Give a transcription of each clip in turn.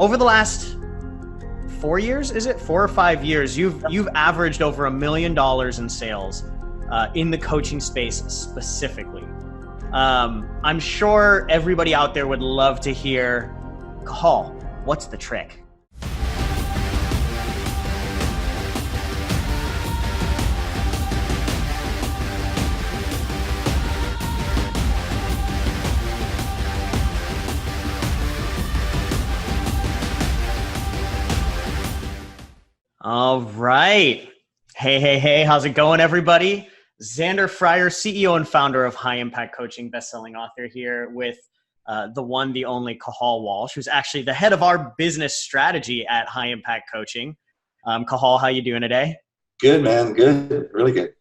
over the last 4 years, is it 4 or 5 years, you've averaged over $1 million in sales in the coaching space specifically. I'm sure everybody out there would love to hear, Cathal, what's the trick? All right. Hey, how's it going, everybody? Zander Fryer, CEO and founder of High Impact Coaching, best-selling author here with the one, the only Cathal Walsh, who's actually the head of our business strategy at High Impact Coaching. Cathal, how you doing today? Good, man. Good. Really good.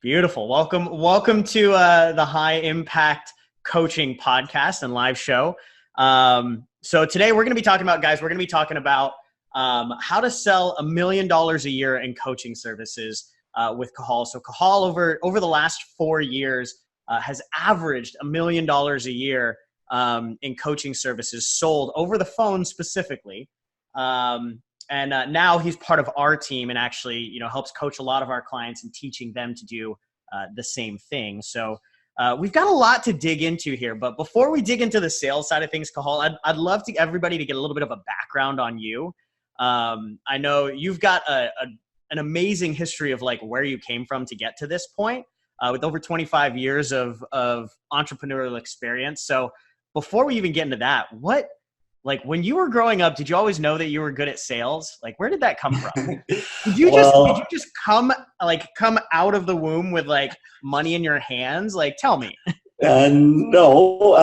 Beautiful. Welcome to the High Impact Coaching podcast and live show. So today we're going to be talking about, how to sell $1 million a year in coaching services with Cathal. So Cathal over the last 4 years has averaged $1 million a year in coaching services sold over the phone specifically. And now he's part of our team and actually, helps coach a lot of our clients and teaching them to do the same thing. So we've got a lot to dig into here, but before we dig into the sales side of things, Cathal, I'd love to everybody to get a little bit of a background on you. I know you've got an amazing history of like where you came from to get to this point, with over 25 years of entrepreneurial experience. So before we even get into that, when you were growing up, did you always know that you were good at sales? Like, where did that come from? Did you just come out of the womb with like money in your hands? Like, tell me. No.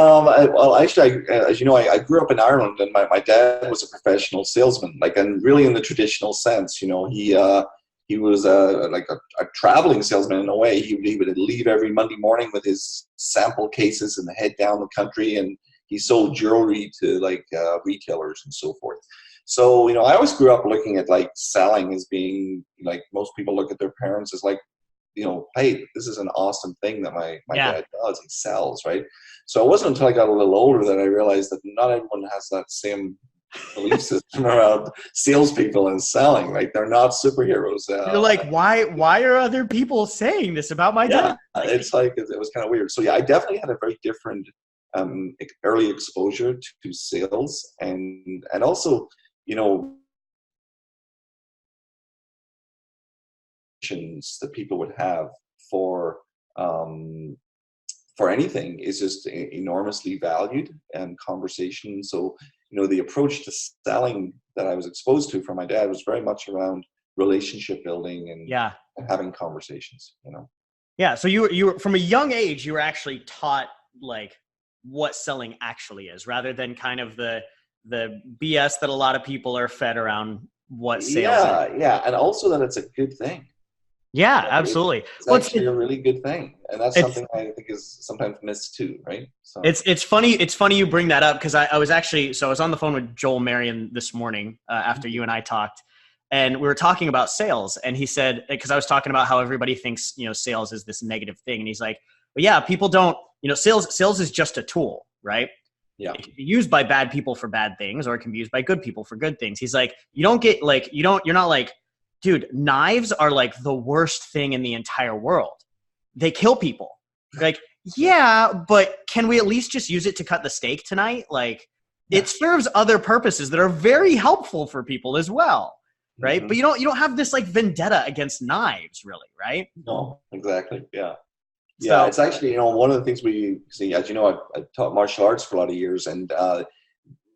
Actually, as you know, I grew up in Ireland, and my dad was a professional salesman, and really in the traditional sense. He was a traveling salesman in a way. He would leave every Monday morning with his sample cases and head down the country, and he sold jewelry to retailers and so forth. So, I always grew up looking at selling as being most people look at their parents as hey, this is an awesome thing that my dad does. He sells, right? So it wasn't until I got a little older that I realized that not everyone has that same belief system around salespeople and selling. They're not superheroes. You're like, why are other people saying this about my dad? It's it was kind of weird. So yeah, I definitely had a very different early exposure to sales, and also, that people would have for anything is just enormously valued, and conversation. So the approach to selling that I was exposed to from my dad was very much around relationship building and having conversations. Yeah. So you were from a young age, you were actually taught what selling actually is, rather than kind of the BS that a lot of people are fed around what sales is. Yeah, and also that it's a good thing. Yeah, absolutely. It's actually a really good thing, and that's something I think is sometimes missed too, right? So it's funny you bring that up, because I was on the phone with Joel Marion this morning after you and I talked, and we were talking about sales, and he said, because I was talking about how everybody thinks sales is this negative thing, and he's like, well, yeah, people don't, sales is just a tool, right? Yeah. It can be used by bad people for bad things, or it can be used by good people for good things. He's like, you're not like, dude, knives are the worst thing in the entire world. They kill people. Yeah, but can we at least just use it to cut the steak tonight? It serves other purposes that are very helpful for people as well, right? Mm-hmm. But you don't have this vendetta against knives, really, right? No, exactly. Yeah. Yeah, it's actually, one of the things we see, as you know, I taught martial arts for a lot of years, and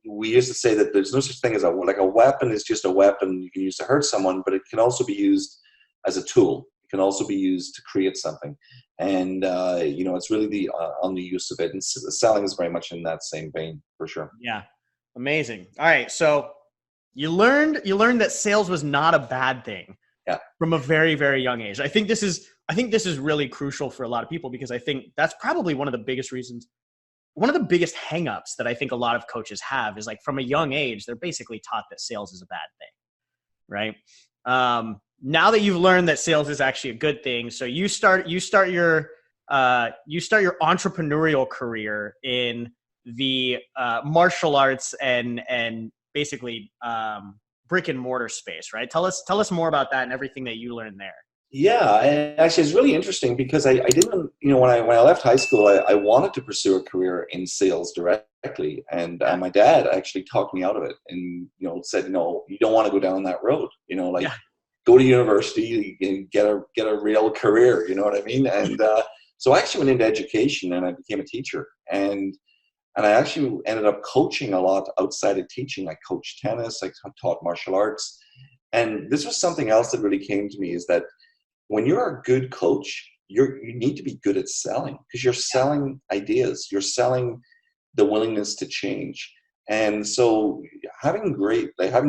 we used to say that there's no such thing as a weapon is just a weapon you can use to hurt someone, but it can also be used as a tool. It can also be used to create something. And, it's really on the use of it. And selling is very much in that same vein, for sure. Yeah. Amazing. All right. So you learned that sales was not a bad thing from a very, very young age. I think this is really crucial for a lot of people, because I think that's probably one of the biggest hangups that I think a lot of coaches have is from a young age, they're basically taught that sales is a bad thing, right? Now that you've learned that sales is actually a good thing, so you start your entrepreneurial career in the martial arts and basically brick and mortar space, right? Tell us more about that and everything that you learned there. Yeah, and actually it's really interesting because I didn't, when I left high school, I wanted to pursue a career in sales directly. And my dad actually talked me out of it and, said, no, you don't want to go down that road, go to university and get a real career, you know what I mean? And so I actually went into education and I became a teacher. And I actually ended up coaching a lot outside of teaching. I coached tennis, I taught martial arts. And this was something else that really came to me is that when you're a good coach, you need to be good at selling because you're selling ideas, you're selling the willingness to change. And so having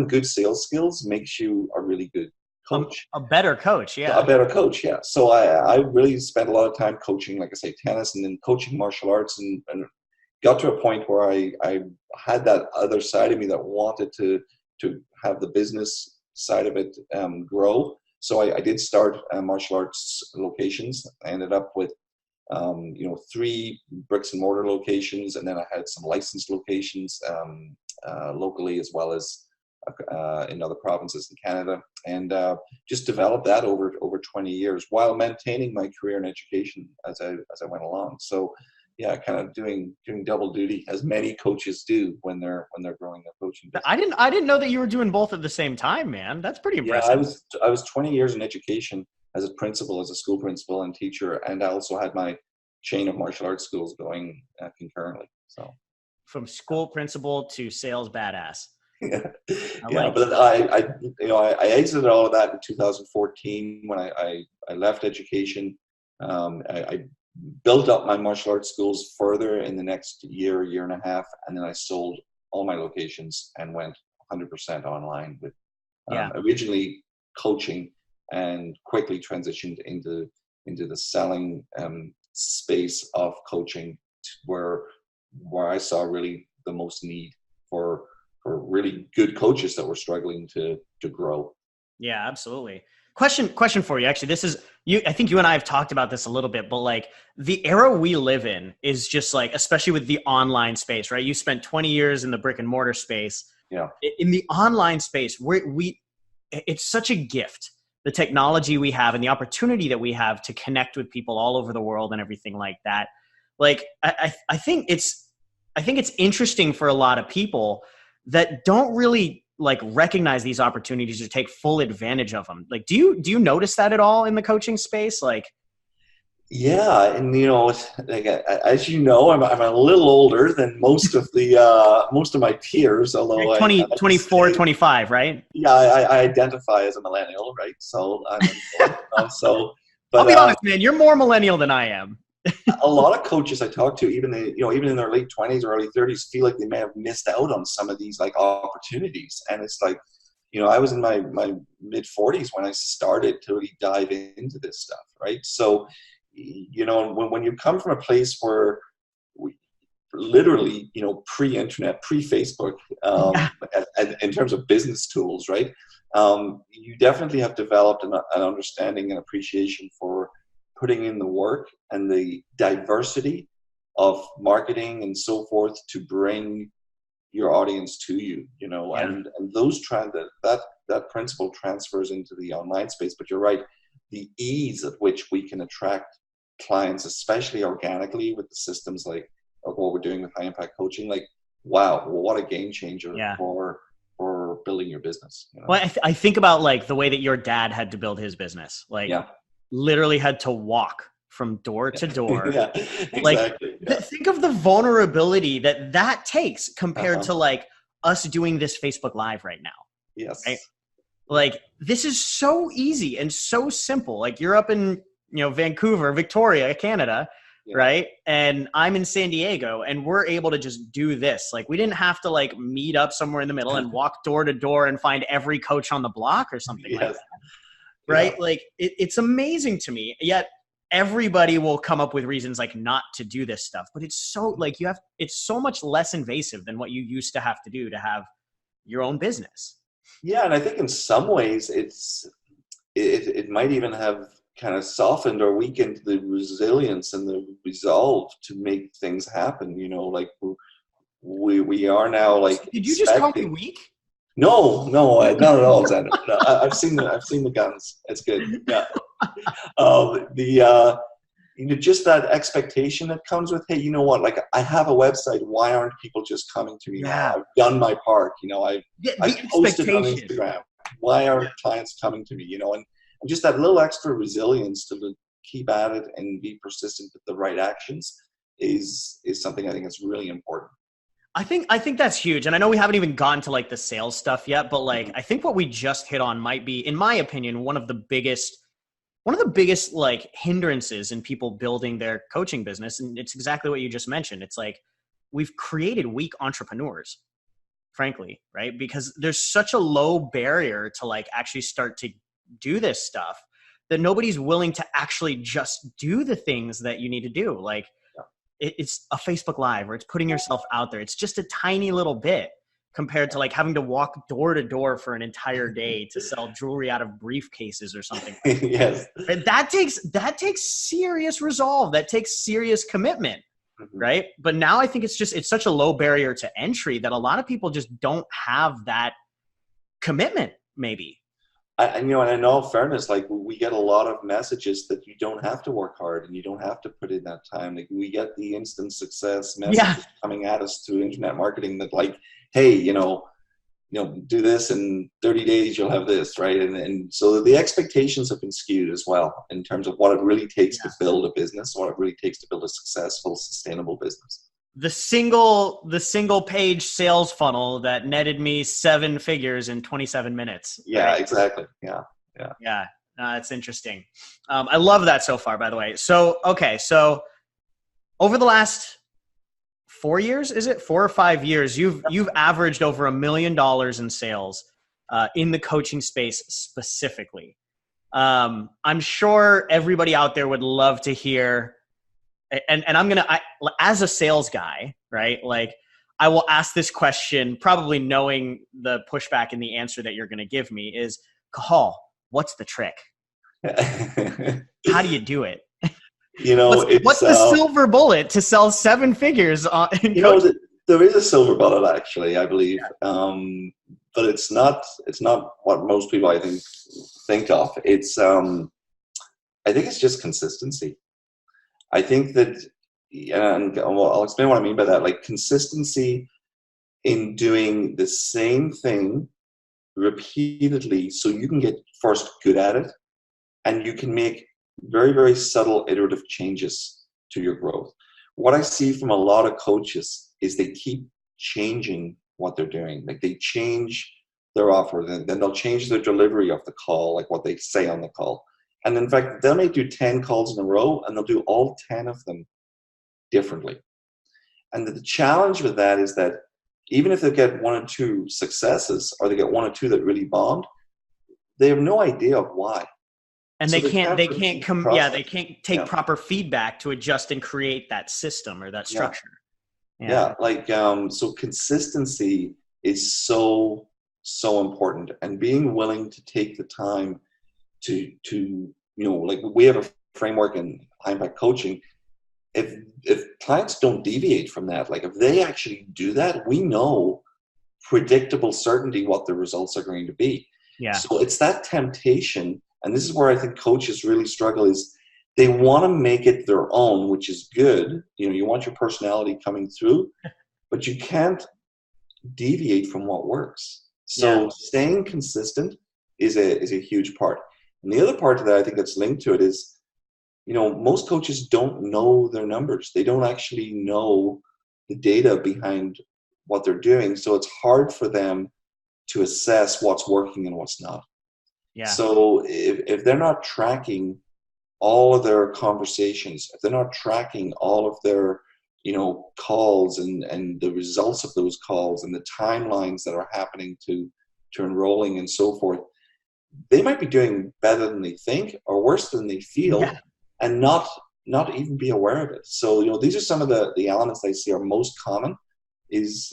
good sales skills makes you a really good coach. A better coach, yeah. A better coach, yeah. So I really spent a lot of time coaching, like I say, tennis and then coaching martial arts and got to a point where I had that other side of me that wanted to have the business side of it grow. So I did start martial arts locations. I ended up with 3 bricks and mortar locations, and then I had some licensed locations locally as well as in other provinces in Canada, and just developed that over 20 years while maintaining my career in education as I went along. So yeah, kind of doing double duty as many coaches do when they're growing their coaching business. I didn't know that you were doing both at the same time, man. That's pretty impressive. Yeah, I was 20 years in education as a principal, as a school principal and teacher, and I also had my chain of martial arts schools going concurrently. So from school principal to sales badass. But I exited all of that in 2014 when I left education. I built up my martial arts schools further in the next year and a half, and then I sold all my locations and went 100% online with originally coaching, and quickly transitioned into the selling space of coaching, where I saw really the most need for really good coaches that were struggling to grow. Yeah, absolutely. Question for you. Actually, this is you. I think you and I have talked about this a little bit, but like the era we live in is just like, especially with the online space, right? You spent 20 years in the brick and mortar space. Yeah. In the online space, it's such a gift, the technology we have and the opportunity that we have to connect with people all over the world and everything like that. Like, I think it's interesting for a lot of people that don't really like recognize these opportunities or take full advantage of them. Like, do you notice that at all in the coaching space? Like, yeah. And, like, as you know, I'm a little older than most of my peers, although like 24, 25, right? Yeah. I identify as a millennial, right? So, but I'll be honest, man, you're more millennial than I am. A lot of coaches I talk to, even in their late 20s or early 30s, feel like they may have missed out on some of these like opportunities. And it's like, I was in my mid 40s when I started to really dive into this stuff, right? So, when you come from a place where we literally, pre-internet, pre-Facebook, in terms of business tools, right? You definitely have developed an understanding and appreciation for putting in the work and the diversity of marketing and so forth to bring your audience to you, and those that principle transfers into the online space. But you're right, the ease at which we can attract clients, especially organically with the systems like what we're doing with high impact coaching, like, wow, what a game changer for building your business. Well, I think about like the way that your dad had to build his business, like literally had to walk from door to door. Yeah, exactly. Like, think of the vulnerability that takes compared to like us doing this Facebook Live right now. Yes. Right? Like, this is so easy and so simple. Like, you're up in, Vancouver, Victoria, Canada, right? And I'm in San Diego, and we're able to just do this. Like, we didn't have to like meet up somewhere in the middle and walk door to door and find every coach on the block or something like that. Right? Yeah. Like, it's amazing to me. Yet everybody will come up with reasons like not to do this stuff, but it's so like it's so much less invasive than what you used to have to do to have your own business. Yeah. And I think in some ways it might even have kind of softened or weakened the resilience and the resolve to make things happen. Like we are now like. Did you just call me weak? Not at all, Zander. No, I've seen the guns. It's good. Yeah. The just that expectation that comes with, hey, you know what? Like, I have a website. Why aren't people just coming to me now? I've done my part. I've posted on Instagram. Why aren't clients coming to me? And just that little extra resilience to keep at it and be persistent with the right actions is something I think is really important. I think that's huge. And I know we haven't even gone to like the sales stuff yet, but like, I think what we just hit on might be, in my opinion, one of the biggest like hindrances in people building their coaching business. And it's exactly what you just mentioned. It's like, we've created weak entrepreneurs, frankly, right? Because there's such a low barrier to like actually start to do this stuff that nobody's willing to actually just do the things that you need to do. Like, it's a Facebook Live, or it's putting yourself out there. It's just a tiny little bit compared to like having to walk door to door for an entire day to sell jewelry out of briefcases or something. Yes. And that takes serious resolve. That takes serious commitment. Right. But now I think it's such a low barrier to entry that a lot of people just don't have that commitment, maybe. And in all fairness, like, we get a lot of messages that you don't have to work hard and you don't have to put in that time. Like, we get the instant success messages coming at us through internet marketing that, like, hey, do this in 30 days, you'll have this, right? And so the expectations have been skewed as well in terms of what it really takes to build a business, what it really takes to build a successful, sustainable business. The single page sales funnel that netted me 7 figures in 27 minutes. Yeah, right? Exactly. Yeah. It's interesting. I love that so far, by the way. So over the last 4 years, is it 4 or 5 years, you've averaged over $1 million in sales in the coaching space specifically. I'm sure everybody out there would love to hear. And I'm as a sales guy, right? Like, I will ask this question, probably knowing the pushback and the answer that you're going to give me is, Cathal, what's the trick? How do you do it? What's the silver bullet to sell 7 figures? There is a silver bullet, actually, I believe, but it's not what most people, I think of. It's I think it's just consistency. I think that, and I'll explain what I mean by that. Like, consistency in doing the same thing repeatedly, so you can get first good at it, and you can make very, very subtle iterative changes to your growth. What I see from a lot of coaches is they keep changing what they're doing. Like, they change their offer, then they'll change their delivery of the call, like what they say on the call. And in fact, they may do 10 calls in a row, and they'll do all 10 of them differently. And the challenge with that is that even if they get 1 or 2 successes, or they get 1 or 2 that really bombed, they have no idea of why. And so they can't take proper feedback to adjust and create that system or that structure. So consistency is so important, and being willing to take the time to like, we have a framework in high impact coaching. If clients don't deviate from that, like, if they actually do that, we know predictable certainty what the results are going to be. So it's that temptation, and this is where I think coaches really struggle, is they want to make it their own, which is good. You want your personality coming through, but you can't deviate from what works. So staying consistent is a huge part. And the other part of that, I think, that's linked to it is, most coaches don't know their numbers. They don't actually know the data behind what they're doing. So it's hard for them to assess what's working and what's not. So if they're not tracking all of their conversations, if they're not tracking all of their, calls and the results of those calls and the timelines that are happening to enrolling and so forth, they might be doing better than they think or worse than they feel, and not even be aware of it. So, these are some of the elements I see are most common, is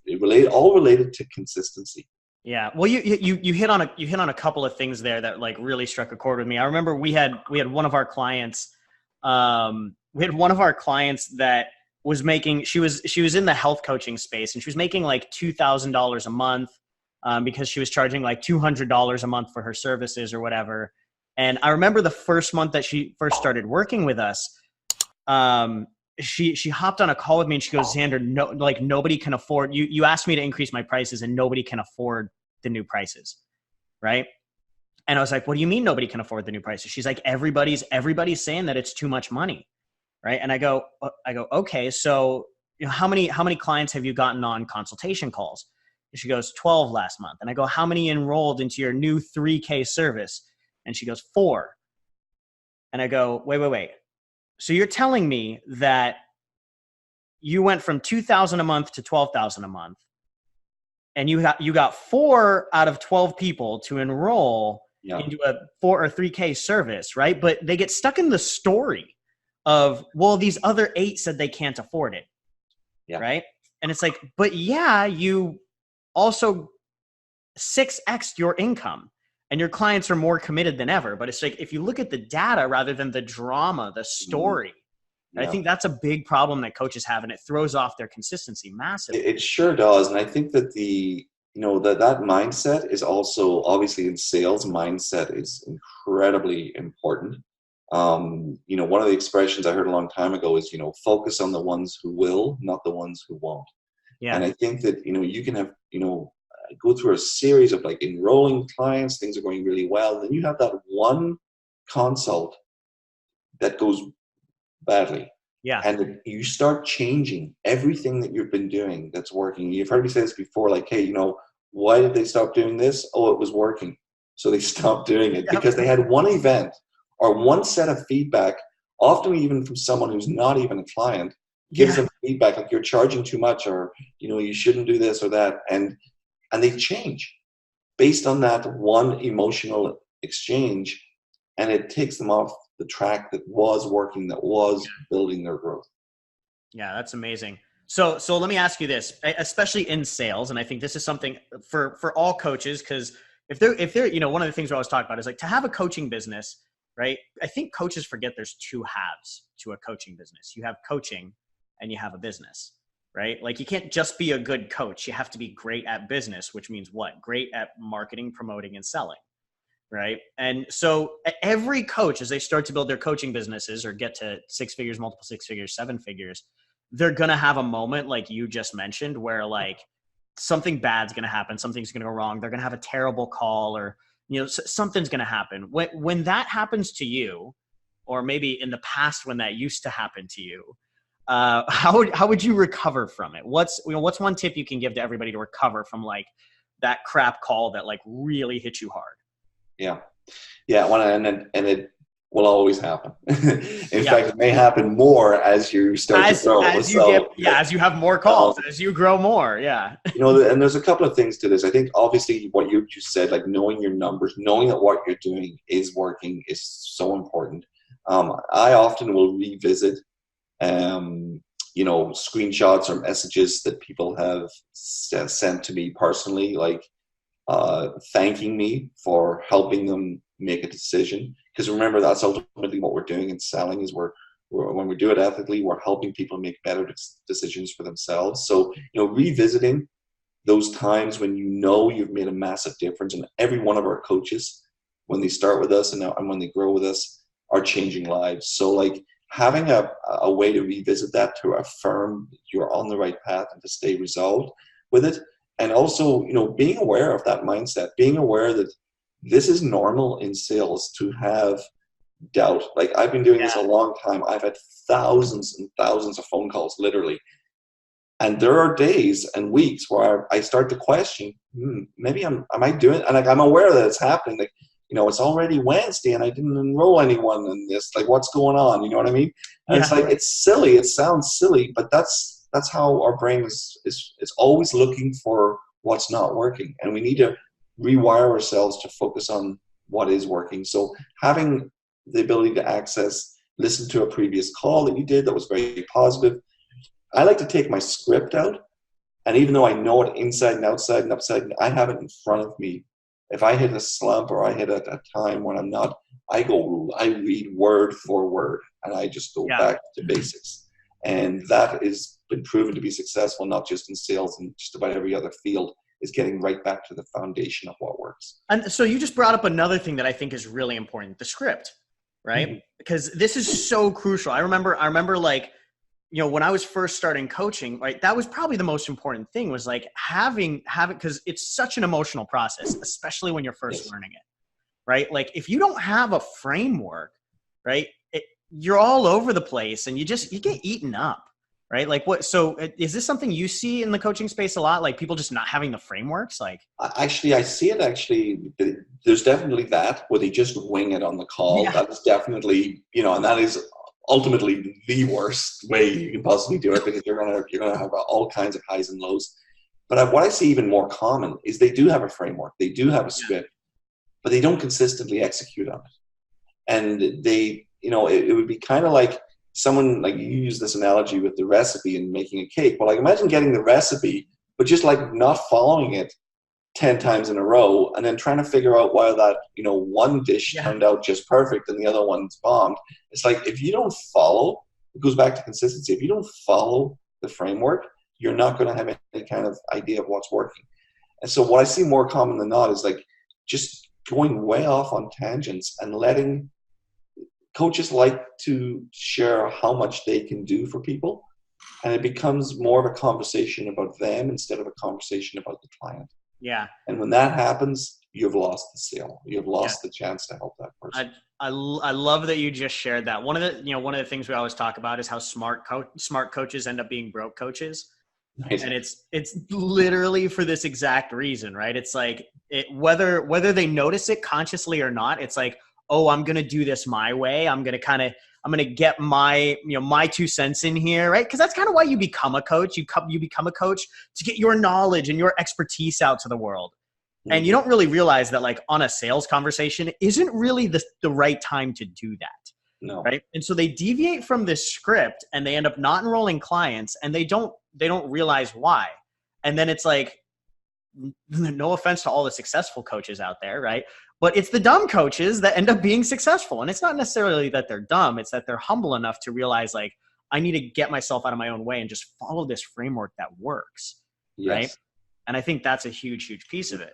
related to consistency. Yeah. Well, you hit on a couple of things there that like really struck a chord with me. I remember we had one of our clients, that was making, she was in the health coaching space, and she was making like $2,000 a month. because she was charging like $200 a month for her services or whatever. And I remember the first month that she first started working with us, she hopped on a call with me and she goes, Zander, no, like nobody can afford you. You asked me to increase my prices and nobody can afford the new prices. Right. And I was like, what do you mean nobody can afford the new prices? She's like, everybody's saying that it's too much money. Right. And I go, okay, so how many clients have you gotten on consultation calls? And she goes, 12 last month. And I go, how many enrolled into your new 3K service? And she goes, 4. And I go, wait. So you're telling me that you went from $2,000 a month to $12,000 a month, and you got 4 out of 12 people to enroll into a 4 or 3K service, right? But they get stuck in the story of, well, these other 8 said they can't afford it, right? And it's like, but yeah, you also 6x'd your income. And your clients are more committed than ever. But it's like, if you look at the data rather than the drama, the story, I think that's a big problem that coaches have, and it throws off their consistency massively. It sure does. And I think that that mindset is also, obviously in sales, mindset is incredibly important. One of the expressions I heard a long time ago is, focus on the ones who will, not the ones who won't. Yeah. And I think that, you can have, go through a series of like enrolling clients, things are going really well. And then you have that one consult that goes badly. Yeah. And you start changing everything that you've been doing that's working. You've heard me say this before, like, hey, why did they stop doing this? Oh, it was working. So they stopped doing it because they had one event or one set of feedback, often even from someone who's not even a client, gives them feedback like you're charging too much, or, you shouldn't do this or that. And they change based on that one emotional exchange, and it takes them off the track that was working, that was building their growth. Yeah, that's amazing. So let me ask you this, especially in sales, and I think this is something for all coaches, because if they're one of the things we always talk about is like, to have a coaching business, right? I think coaches forget there's 2 halves to a coaching business. You have coaching and you have a business. Right? Like, you can't just be a good coach. You have to be great at business, which means what? Great at marketing, promoting, and selling. Right? And so every coach, as they start to build their coaching businesses or get to 6 figures, multiple 6 figures, 7 figures, they're going to have a moment like you just mentioned where like something bad's going to happen. Something's going to go wrong. They're going to have a terrible call, or, something's going to happen. When that happens to you, or maybe in the past when that used to happen to you, how would you recover from it? What's one tip you can give to everybody to recover from like that crap call that like really hit you hard? Yeah. And it will always happen. In fact, it may happen more as you start to grow. As you have more calls, as you grow more. Yeah. And there's a couple of things to this. I think obviously what you just said, like knowing your numbers, knowing that what you're doing is working, is so important. I often will revisit screenshots or messages that people have sent to me personally, like thanking me for helping them make a decision. Because remember, that's ultimately what we're doing in selling, is when we do it ethically, we're helping people make better decisions for themselves. So, revisiting those times when you've made a massive difference, and every one of our coaches, when they start with us and when they grow with us, are changing lives. So like, having a way to revisit that, to affirm you're on the right path and to stay resolved with it. And also, being aware of that mindset, being aware that this is normal in sales to have doubt. Like, I've been doing this a long time. I've had thousands and thousands of phone calls, literally. And there are days and weeks where I start to question, maybe am I doing it? And like, I'm aware that it's happening. Like, it's already Wednesday and I didn't enroll anyone in this. Like, what's going on? You know what I mean? And it's like, it's silly. It sounds silly, but that's how our brain is always looking for what's not working. And we need to rewire ourselves to focus on what is working. So having the ability to listen to a previous call that you did that was very positive. I like to take my script out, and even though I know it inside and outside and upside, I have it in front of me. If I hit a slump or I hit a time when I'm not, I read word for word, and I just go back to basics. And that has been proven to be successful, not just in sales and just about every other field. is getting right back to the foundation of what works. And so you just brought up another thing that I think is really important, the script, right? Mm-hmm. Because this is so crucial. I remember like, when I was first starting coaching, right, that was probably the most important thing, was like having, because it's such an emotional process, especially when you're first learning it, right? Like if you don't have a framework, right, you're all over the place and you get eaten up, right? Like so is this something you see in the coaching space a lot? Like people just not having the frameworks? Like actually, I see it there's definitely that where they just wing it on the call. Yeah. That is definitely, and that is ultimately the worst way you can possibly do it, because you're gonna have all kinds of highs and lows. But what I see even more common is they do have a framework, they do have a script, but they don't consistently execute on it. And they, it would be kind of like someone, like you use this analogy with the recipe and making a cake. Well, like imagine getting the recipe, but just like not following it 10 times in a row, and then trying to figure out why that, one dish turned out just perfect and the other one's bombed. It's like, if you don't follow, it goes back to consistency. If you don't follow the framework, you're not going to have any kind of idea of what's working. And so what I see more common than not is like just going way off on tangents, and letting coaches like to share how much they can do for people. And it becomes more of a conversation about them instead of a conversation about the client. Yeah. And when that happens, you've lost the sale. You've lost the chance to help that person. I love that you just shared that. One of the things we always talk about is how smart coaches end up being broke coaches. Nice. And it's literally for this exact reason, right? It's like whether they notice it consciously or not, it's like, oh, I'm going to do this my way. I'm going to get my, my 2 cents in here, right? Because that's kind of why you become a coach. You become a coach to get your knowledge and your expertise out to the world. Mm-hmm. And you don't really realize that, like, on a sales conversation isn't really the right time to do that. No. Right. And so they deviate from this script and they end up not enrolling clients, and they don't realize why. And then it's like, no offense to all the successful coaches out there, right? But it's the dumb coaches that end up being successful. And it's not necessarily that they're dumb. It's that they're humble enough to realize, like, I need to get myself out of my own way and just follow this framework that works. Yes. Right. And I think that's a huge, huge piece of it.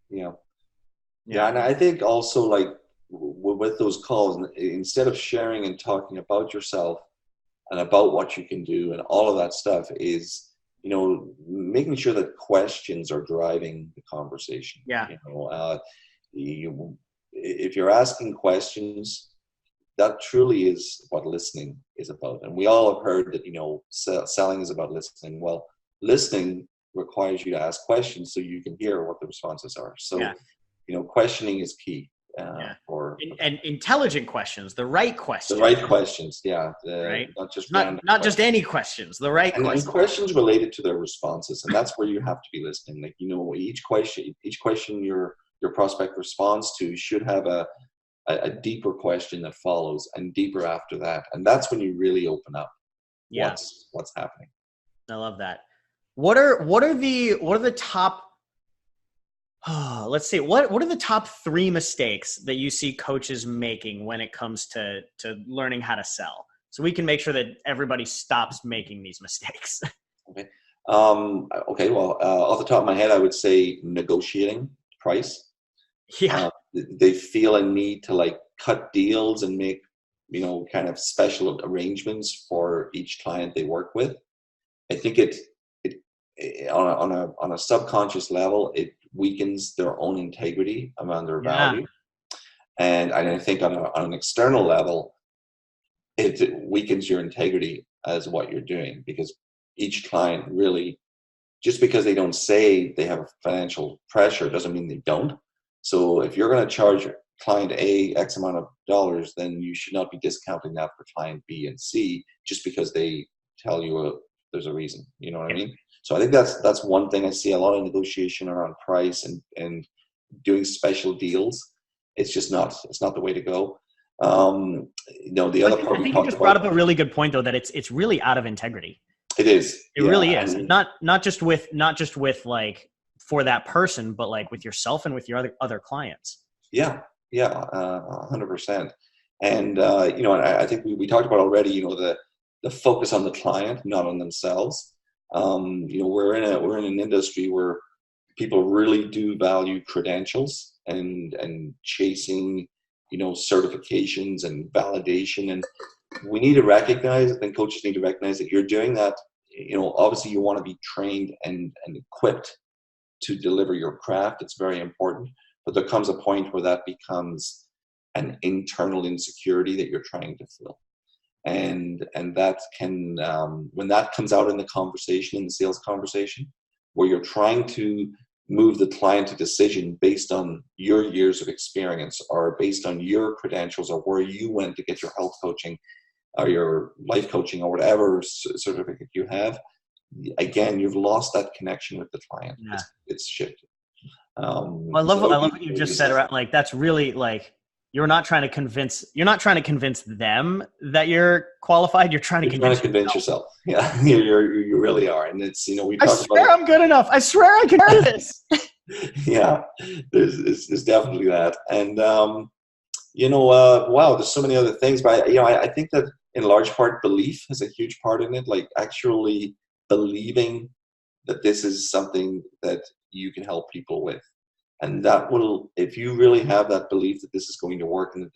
Yeah. And I think also, like, with those calls, instead of sharing and talking about yourself and about what you can do and all of that stuff, is, making sure that questions are driving the conversation. Yeah. If you're asking questions, that truly is what listening is about. And we all have heard that, selling is about listening. Well, listening requires you to ask questions so you can hear what the responses are. So, questioning is key. And intelligent questions, the right questions. The right questions, right? Not just any questions, the right questions. And questions related to their responses. And that's where you have to be listening. Like, each question your prospect responds to should have a deeper question that follows, and deeper after that. And that's when you really open up what's happening. I love that. What are the top let's see. What are the top 3 mistakes that you see coaches making when it comes to learning how to sell, so we can make sure that everybody stops making these mistakes? Okay. Well, off the top of my head, I would say negotiating price. Yeah. They feel a need to, like, cut deals and make, kind of special arrangements for each client they work with. I think it on a subconscious level, it weakens their own integrity around their value. And I think on an external level, it weakens your integrity as what you're doing, because each client really, just because they don't say they have financial pressure doesn't mean they don't. So if you're going to charge client A X amount of dollars, then you should not be discounting that for client B and C just because they tell you there's a reason. You know what I mean? So I think that's one thing. I see a lot of negotiation around price and doing special deals. It's just not the way to go. The other part, I think you just brought up a really good point, though, that it's really out of integrity. It is. It really is. Not just with like for that person, but like with yourself and with your other clients. Yeah. 100%. And I think we talked about already, the focus on the client, not on themselves. We're in an industry where people really do value credentials and chasing, certifications and validation. And we need to recognize, I think coaches need to recognize that you're doing that. Obviously you want to be trained and equipped to deliver your craft. It's very important. But there comes a point where that becomes an internal insecurity that you're trying to fill. And that can, when that comes out in the conversation, in the sales conversation, where you're trying to move the client to decision based on your years of experience or based on your credentials or where you went to get your health coaching or your life coaching or whatever certificate you have, again, you've lost that connection with the client. Yeah. It's shifted. Well, I love what you just said around, like, that's really like, you're not trying to convince them that you're qualified. You're trying to convince yourself. Yeah, you really are. And it's, I swear I'm good enough. I swear I can do this. Yeah, there's definitely that. And, wow, there's so many other things, but I think that in large part belief is a huge part in it. Like actually believing that this is something that you can help people with. And that will, if you really have that belief that this is going to work and that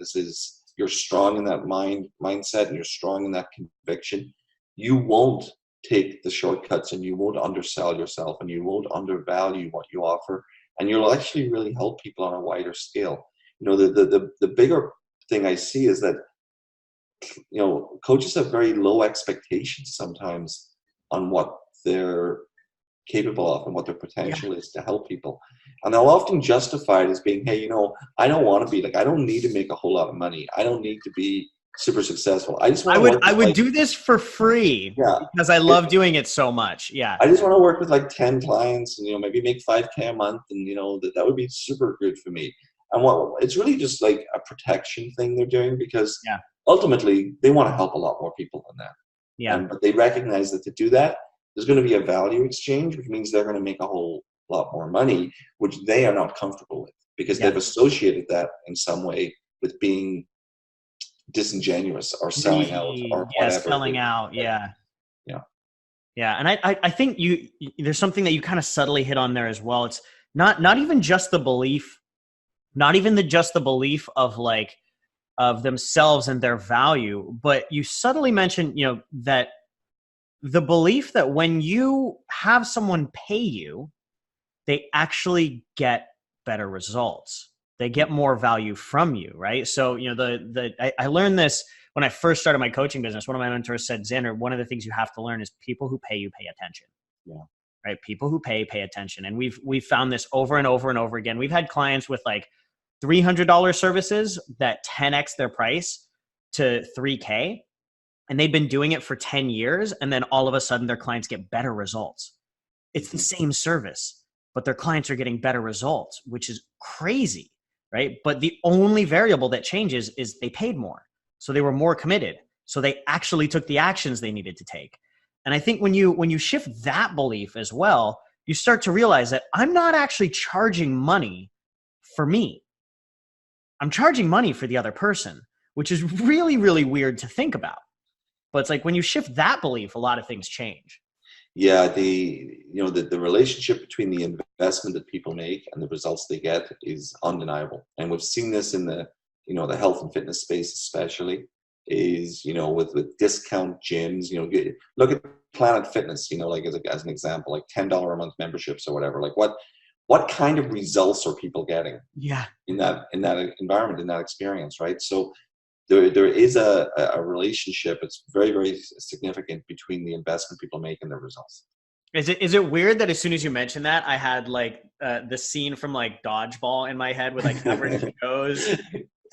you're strong in that mindset and you're strong in that conviction, you won't take the shortcuts and you won't undersell yourself and you won't undervalue what you offer. And you'll actually really help people on a wider scale. The bigger thing I see is that, coaches have very low expectations sometimes on what they're capable of and what their potential is to help people. And they'll often justify it as being, hey, I don't want to be I don't need to make a whole lot of money. I don't need to be super successful. I just want I would do this for free because I love doing it so much. Yeah. I just want to work with 10 clients and, maybe make $5,000 a month. And, that would be super good for me. And it's really just like a protection thing they're doing because ultimately they want to help a lot more people than that. Yeah. But they recognize that to do that, there's going to be a value exchange, which means they're going to make a whole lot more money, which they are not comfortable with because they've associated that in some way with being disingenuous or selling out or whatever. Selling out. Yeah. And I think there's something that you kind of subtly hit on there as well. It's not even just the belief, just the belief of of themselves and their value, but you subtly mentioned, that the belief that when you have someone pay you, they actually get better results. They get more value from you, right? So, I learned this when I first started my coaching business. One of my mentors said, Zander, one of the things you have to learn is people who pay you pay attention. Yeah. Right? People who pay attention. And we've found this over and over and over again. We've had clients with $300 services that 10x their price to $3,000. And they've been doing it for 10 years. And then all of a sudden their clients get better results. It's the same service, but their clients are getting better results, which is crazy, right? But the only variable that changes is they paid more. So they were more committed. So they actually took the actions they needed to take. And I think when you shift that belief as well, you start to realize that I'm not actually charging money for me. I'm charging money for the other person, which is really, really weird to think about. But it's like when you shift that belief, a lot of things change. Yeah, the relationship between the investment that people make and the results they get is undeniable. And we've seen this in the health and fitness space especially, is with discount gyms. Look at Planet Fitness, as an example, $10 a month memberships or whatever. What kind of results are people getting? Yeah. In that environment, in that experience, right? So there is a relationship. It's very, very significant between the investment people make and their results. Is it weird that as soon as you mentioned that, I had the scene from Dodgeball in my head with Average Joe's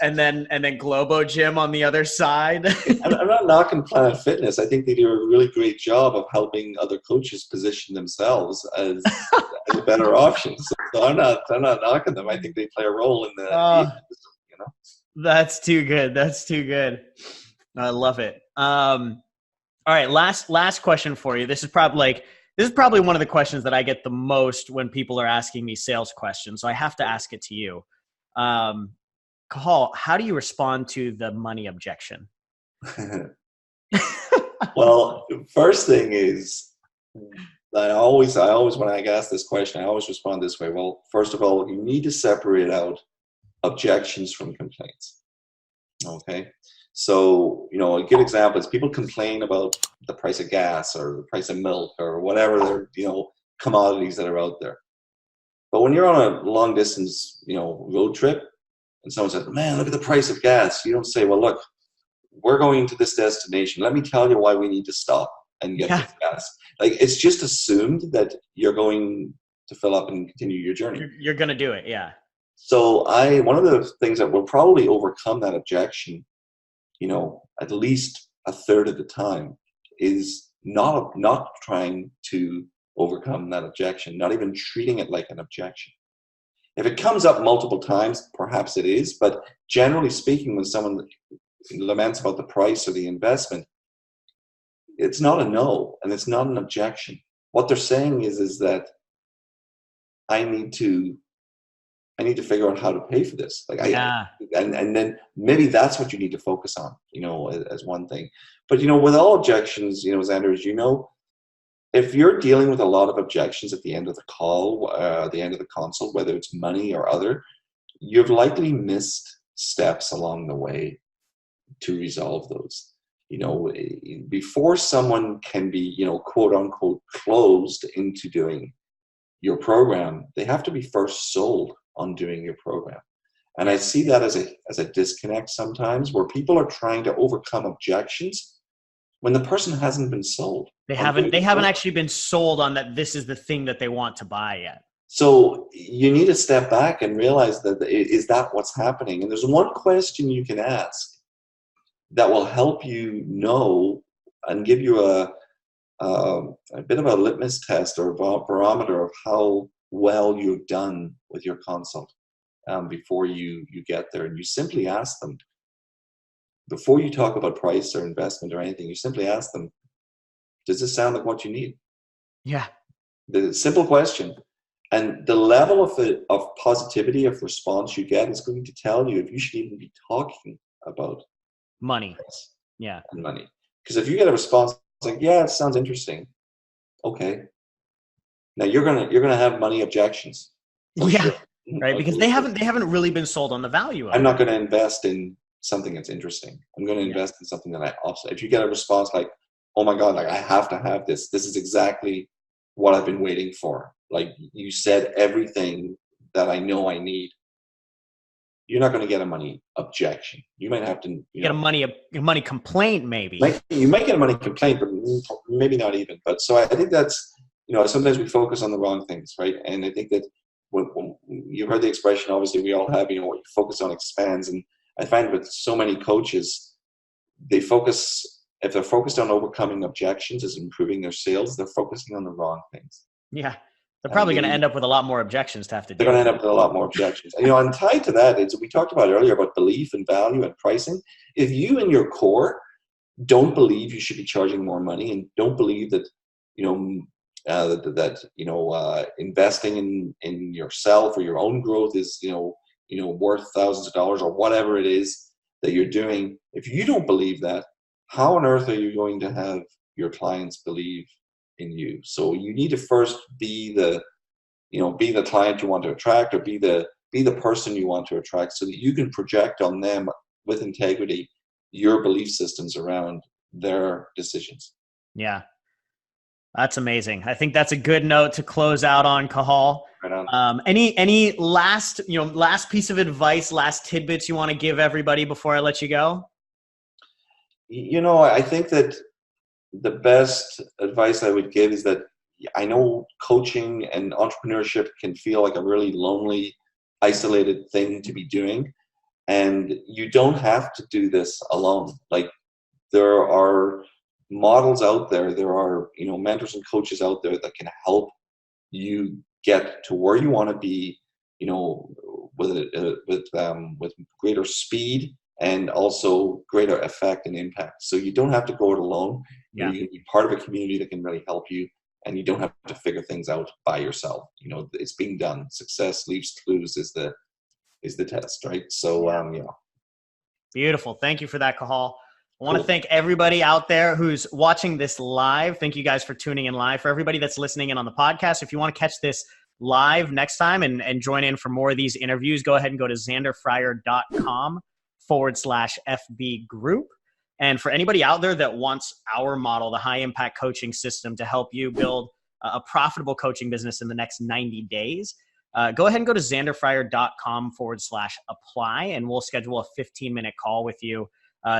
and then Globo Gym on the other side? I'm not knocking Planet Fitness. I think they do a really great job of helping other coaches position themselves as a better option. So I'm not knocking them. I think they play a role in the ecosystem, That's too good. That's too good. I love it. All right. Last question for you. This is probably one of the questions that I get the most when people are asking me sales questions. So I have to ask it to you. Cathal, how do you respond to the money objection? Well, first thing is, I always, when I get asked this question, I always respond this way. Well, first of all, you need to separate out objections from complaints. Okay. So, a good example is people complain about the price of gas or the price of milk or whatever, commodities that are out there. But when you're on a long distance, road trip and someone says, man, look at the price of gas. You don't say, well, look, we're going to this destination. Let me tell you why we need to stop and get this gas. Like, it's just assumed that you're going to fill up and continue your journey. You're going to do it. Yeah. So one of the things that will probably overcome that objection, at least a third of the time, is not trying to overcome that objection, not even treating it like an objection. If it comes up multiple times, perhaps it is, but generally speaking, when someone laments about the price or the investment, it's not a no, and it's not an objection. What they're saying is that I need to figure out how to pay for this. And then maybe that's what you need to focus on, as one thing. But, with all objections, Zander, as you know, if you're dealing with a lot of objections at the end of the call, the end of the consult, whether it's money or other, you've likely missed steps along the way to resolve those. Before someone can be, quote unquote, closed into doing your program, they have to be first sold on doing your program. And I see that as a disconnect sometimes, where people are trying to overcome objections when the person hasn't been sold. They haven't actually been sold on that this is the thing that they want to buy yet. So you need to step back and realize that is that what's happening? And there's one question you can ask that will help you know and give you a bit of a litmus test or a barometer of how well you've done with your consult before you get there. And you simply ask them, before you talk about price or investment or anything, you simply ask them, does this sound like what you need? Yeah. The simple question. And the level of positivity of response you get is going to tell you if you should even be talking about money. Price. Yeah. And money. Because if you get a response like, yeah, it sounds interesting. Okay. Now you're gonna have money objections. Yeah. Sure. Right. Because they haven't really been sold on the value of I'm not going to invest in something that's interesting. I'm going to invest in something that I also, if you get a response like, oh my God, like I have to have this. This is exactly what I've been waiting for. Like you said everything that I know I need. You're not going to get a money objection. You might have to get a money complaint, maybe. You might get a money complaint, but maybe not even. But so I think that's, sometimes we focus on the wrong things, right? And I think that when you heard the expression, obviously we all have, what you focus on expands. And I find with so many coaches, if they're focused on overcoming objections as improving their sales, they're focusing on the wrong things. Yeah. They're probably going to end up with a lot more objections to have to do. They're going to end up with a lot more objections. And tied to that, we talked about earlier about belief and value and pricing. If you in your core don't believe you should be charging more money and don't believe that, investing in yourself or your own growth is, worth thousands of dollars or whatever it is that you're doing, if you don't believe that, how on earth are you going to have your clients believe in you? So you need to first be the client you want to attract, or be the person you want to attract, so that you can project on them with integrity your belief systems around their decisions. Yeah. That's amazing. I think that's a good note to close out on, Cathal. Right on. Any last piece of advice, last tidbits you want to give everybody before I let you go? I think that the best advice I would give is that I know coaching and entrepreneurship can feel like a really lonely, isolated thing to be doing. And you don't have to do this alone. Like, there are models out there. There are, mentors and coaches out there that can help you get to where you want to be, with greater speed and also greater effect and impact. So you don't have to go it alone. Yeah. You can be part of a community that can really help you, and you don't have to figure things out by yourself. It's being done. Success leaves clues is the test, right? So, Beautiful. Thank you for that, Cathal. I want to thank everybody out there who's watching this live. Thank you guys for tuning in live. For everybody that's listening in on the podcast, if you want to catch this live next time and join in for more of these interviews, go ahead and go to zanderfryer.com/FB group. And for anybody out there that wants our model, the high impact coaching system to help you build a profitable coaching business in the next 90 days, go ahead and go to zanderfryer.com/apply, and we'll schedule a 15-minute call with you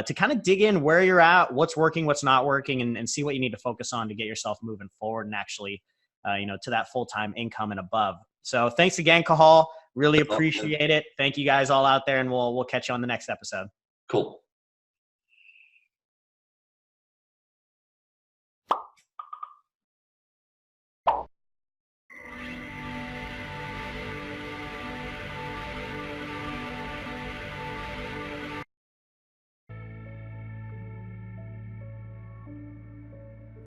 to kind of dig in where you're at, what's working, what's not working, and see what you need to focus on to get yourself moving forward and actually, to that full-time income and above. So thanks again, Cathal. Really appreciate it. Thank you guys all out there, and we'll catch you on the next episode. Cool.